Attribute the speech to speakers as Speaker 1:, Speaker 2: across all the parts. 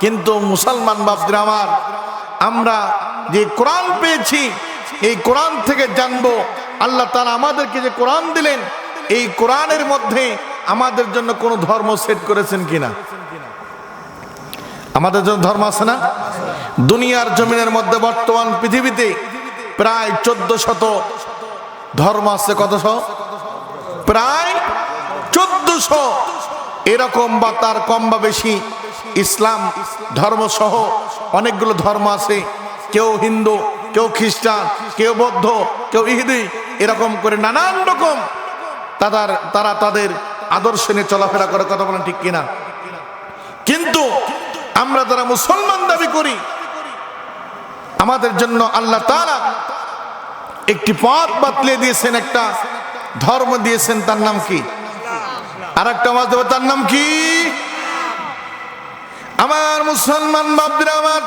Speaker 1: কিন্তু মুসলমান বাপদের আমার, আমরা যে কোরআন পেয়েছি এই কোরআন থেকে জানবো আল্লাহ তাআলা আমাদেরকে যে কোরআন দিলেন এই কোরআনের মধ্যে আমাদের জন্য কোন ধর্ম সেট করেছেন কিনা। আমাদের জন্য ধর্ম আছে না? দুনিয়ার জমিনের মধ্যে বর্তমান পৃথিবীতে প্রায় 1400 ধর্ম আছে। কতশ? প্রায় 1400 এরকম বা তার কম বা বেশি। ইসলাম ধর্ম সহ অনেকগুলো ধর্ম আছে। কেউ হিন্দু, কেউ খ্রিস্টান, কেউ বৌদ্ধ, কেউ ইহুদি, এরকম করে নানান রকম তারা তাদের আদর্শ নিয়ে চলাফেরা করে। কথা বলেন ঠিক কিনা? কিন্তু আমরা যারা মুসলমান দাবি করি আমাদের জন্য আল্লাহ তাআলা একটি পথ বাতলে দিয়েছেন, একটা ধর্ম দিয়েছেন, তার নাম কি? আর একটা আওয়াজ দেবো, তার নাম কি? আমার মুসলমান বাপরা আমার,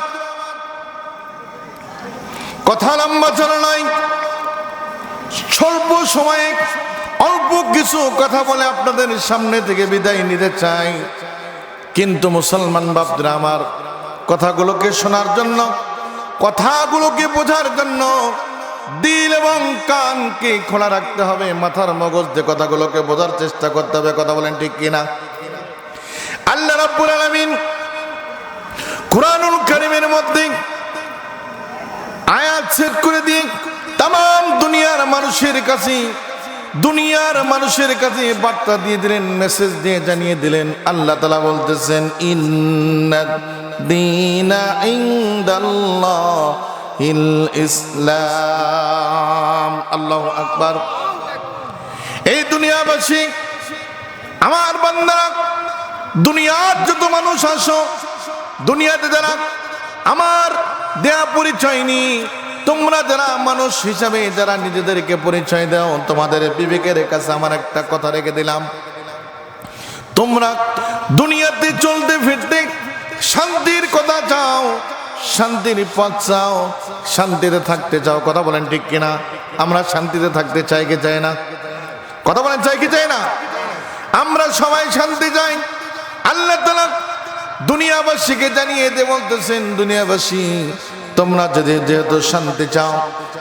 Speaker 1: কথা লম্বা চলে নয়, স্বল্প সময়ে অল্প কিছু কথা বলে আপনাদের সামনে থেকে বিদায় নিতে চাই। কিন্তু মুসলমান বাপরা আমার, কথাগুলোকে শোনার জন্য, কথাগুলোকে বোঝার জন্য দিল এবং কানকে খোলা রাখতে হবে, মাথার মগজ দিয়ে কথাগুলোকে বোঝার চেষ্টা করতে হবে। কথা বলেন ঠিক কিনা? আল্লাহ রাব্বুল আলামিন কুরআনুল কারীমের মধ্যে আয়াত সেট করে দিয়ে तमाम দুনিয়ার মানুষের কাছে বার্তা দিয়ে দিলেন, মেসেজ দিয়ে জানিয়ে দিলেন। আল্লাহ তাআলা বলতেছেন, ইন্নাদ দীনা ইনদাল্লাহিল ইসলাম। আল্লাহু আকবার। এই দুনিয়াবাসী, আমার বান্দারা, দুনিয়ার যত মানুষ আসো, দুনিয়াতে যারা আমার দেয়া পরিচয় নি, তোমরা যারা মানুষ হিসাবে যারা নিজেদেরকে পরিচয় দাও, তোমাদের বিবেকের কাছে আমার একটা কথা রেখে দিলাম। তোমরা দুনিয়াতে চলতে ফিরতে শান্তির কথা চাও, শান্তির পথ চাও, শান্তিতে থাকতে চাও। কথা বলেন ঠিক কিনা? আমরা শান্তিতে থাকতে চাই কি চাই না? কথা বলেন, চাই কি চাই না? আমরা সবাই শান্তি চাই। আল্লাহ তাআলা দুনিয়াবাসীকে জানিয়ে দিয়ে বলতেছেন, দুনিয়াবাসী তোমরা যেহেতু শান্তি চাও,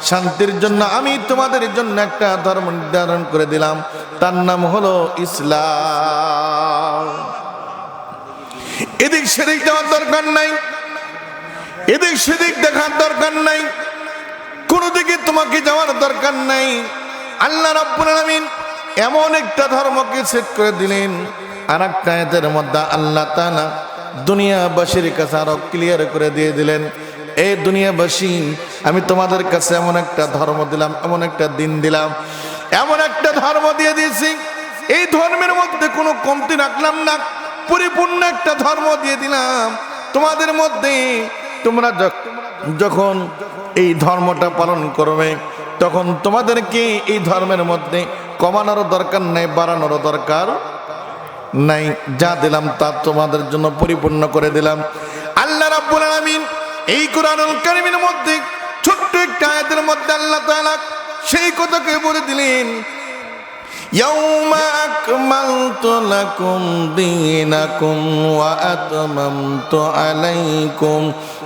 Speaker 1: শান্তির জন্য আমি তোমাদের জন্য একটা ধর্ম নির্ধারণ করে দিলাম, তার নাম হলো ইসলাম। এদিক সেদিক যাওয়ার দরকার নাই, এদিক সেদিক দেখার দরকার নাই, কোনো দিকে তোমাকে যাওয়ার দরকার নাই। আল্লাহ রাব্বুল আলামিন এমন একটা ধর্মকে সেট করে দিলেন। আর একটা আয়াতের মধ্যে আল্লাহ তাআলা দুনিয়াবাসীর কাছে আরো ক্লিয়ার করে দিয়ে দিলেন, এই দুনিয়াবাসী আমি তোমাদের কাছে এমন একটা ধর্ম দিলাম, এমন একটা দিন দিলাম, এমন একটা ধর্ম দিয়ে দিয়েছি, এই ধর্মের মধ্যে কোনো কমতি রাখলাম না, পরিপূর্ণ একটা ধর্ম দিয়ে দিলাম তোমাদের মধ্যে। তোমরা যখন এই ধর্মটা পালন করবে তখন তোমাদেরকে এই ধর্মের মধ্যে কমানোরও দরকার নাই, বাড়ানোরও দরকার নাই। যা দিলাম তা তোমাদের জন্য পরিপূর্ণ করে দিলাম। আল্লাহ রাব্বুল আলামিন এই কুরআনুল কারীমের মধ্যে ছোট্ট একটা আয়াতের মধ্যে আল্লাহ তাআলা সেই কথাকে বলে দিলেন, ইয়াউমা আকমালতু লাকুম দীনাকুম ওয়া আতমামতু আলাইকুম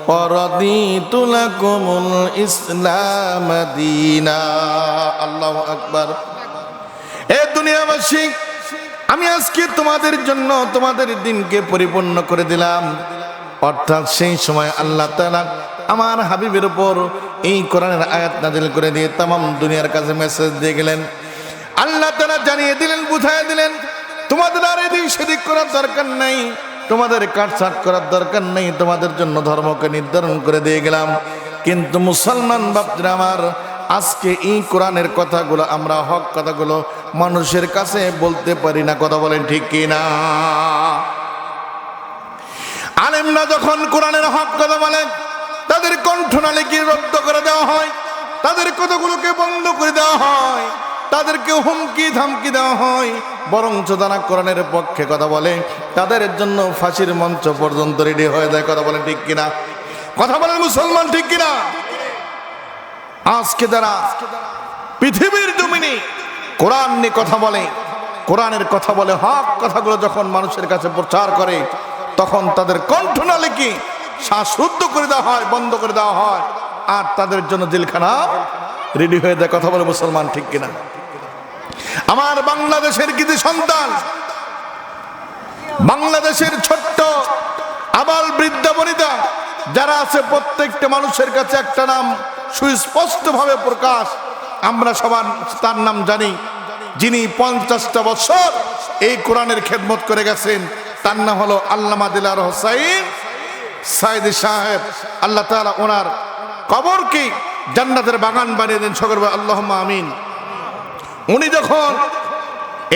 Speaker 1: ওয়া রাদিতু লাকুমুল ইসলাম দীনা। আল্লাহু আকবার। এ দুনিয়াবাসী, আমি আজকে তোমাদের জন্য তোমাদের দিনকে পরিপূর্ণ করে দিলাম। অর্থাৎ সেই সময় আল্লাহ তাআলা আমার হাবিবের উপর এই কোরআনের আয়াত নাযিল করে দিয়ে तमाम দুনিয়ার কাছে মেসেজ দিয়ে গেলেন। আল্লাহ তাআলা জানিয়ে দিলেন, বুঝাইয়া দিলেন, তোমাদের আর এদিক সেদিক করার দরকার নাই, তোমাদের কাটছাট করার দরকার নেই, তোমাদের জন্য ধর্মকে নির্ধারণ করে দিয়ে গেলাম। কিন্তু মুসলমান বাপরা আমার, আজকে এই কোরআনের কথাগুলো, আমরা হক কথাগুলো মানুষের কাছে বলতে পারি না। কথা বলেন ঠিক কিনা? আলেমরা যখন কোরআনের হক কথা বলে তাদের কণ্ঠনালীকে রদ্দ করে দেওয়া হয়, তাদের কথাগুলোকে বন্ধ করে দেওয়া হয়, তাদেরকে হুমকি ধামকি দেওয়া হয়। বরঞ্চ যারা কোরআনের পক্ষে কথা বলে তাদের জন্য ফাঁসির মঞ্চ পর্যন্ত রেডি হয়ে যায়। কথা বলেন ঠিক কিনা? কথা বলেন মুসলমান, ঠিক কিনা? আজকে যারা পৃথিবীর জমিনে কোরআন নিয়ে কথা বলে, কোরআনের কথা বলে, হক কথাগুলো যখন মানুষের কাছে প্রচার করে, তখন তাদের কণ্ঠনালী কি শ্বাসরুদ্ধ করে দেওয়া হয়, বন্ধ করে দেওয়া হয়, আর তাদের জন্য জেলখানা রেডি হয়ে দেয়। কথা বলে মুসলমান ঠিক কিনা? আমার বাংলাদেশের কৃতি সন্তান, বাংলাদেশের ছোট্ট আবাল বৃদ্ধা বনিতা যারা আছে, প্রত্যেকটা মানুষের কাছে একটা নাম সুস্পষ্ট ভাবে প্রকাশ, আমরা সবার তার নাম জানি, যিনি 50টা বছর এই কোরআনের খেদমত করে গেছেন। তার নাম হলো আল্লামা দিলওয়ার হোসাইন সাইদি সাহেব। আল্লাহ তাআলা ওনার কবরকে জান্নাতের বাগান বানিয়ে দেন, সকল বলে আল্লাহুম্মা আমিন। উনি যখন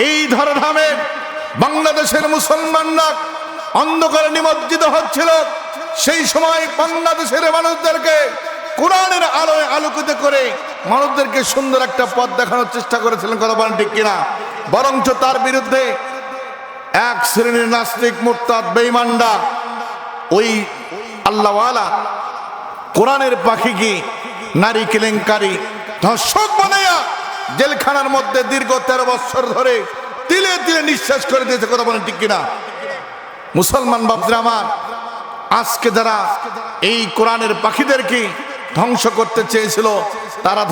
Speaker 1: এই ধরাধামে বাংলাদেশের মুসলমানরা অন্ধকারে নিমজ্জিত হচ্ছিল, সেই সময় বাংলাদেশের মানুষদেরকে কোরআনের আলোয় আলোকিত করে মানুষদেরকে সুন্দর একটা পথ দেখানোর চেষ্টা করেছিলেন। কথা বলেন ঠিক কিনা? বরঞ্চ তার বিরুদ্ধে এক শ্রেণীর নাস্তিক, মুরতাদ, বেঈমানরা ওই আল্লাহওয়ালা কোরআনের পাখিকে নারী কেলেঙ্কারি ধর্ষক বানাইয়া জেলখানার মধ্যে দীর্ঘ 13 বছর ধরে তিলে তিলে নিঃশ্বাস করে দিয়েছে। কথা বলেন ঠিক কিনা? মুসলমান বাপরা আমার, আজকে যারা এই কোরআনের পাখিদেরকে ধ্বংস করতে চেয়েছিল, তারা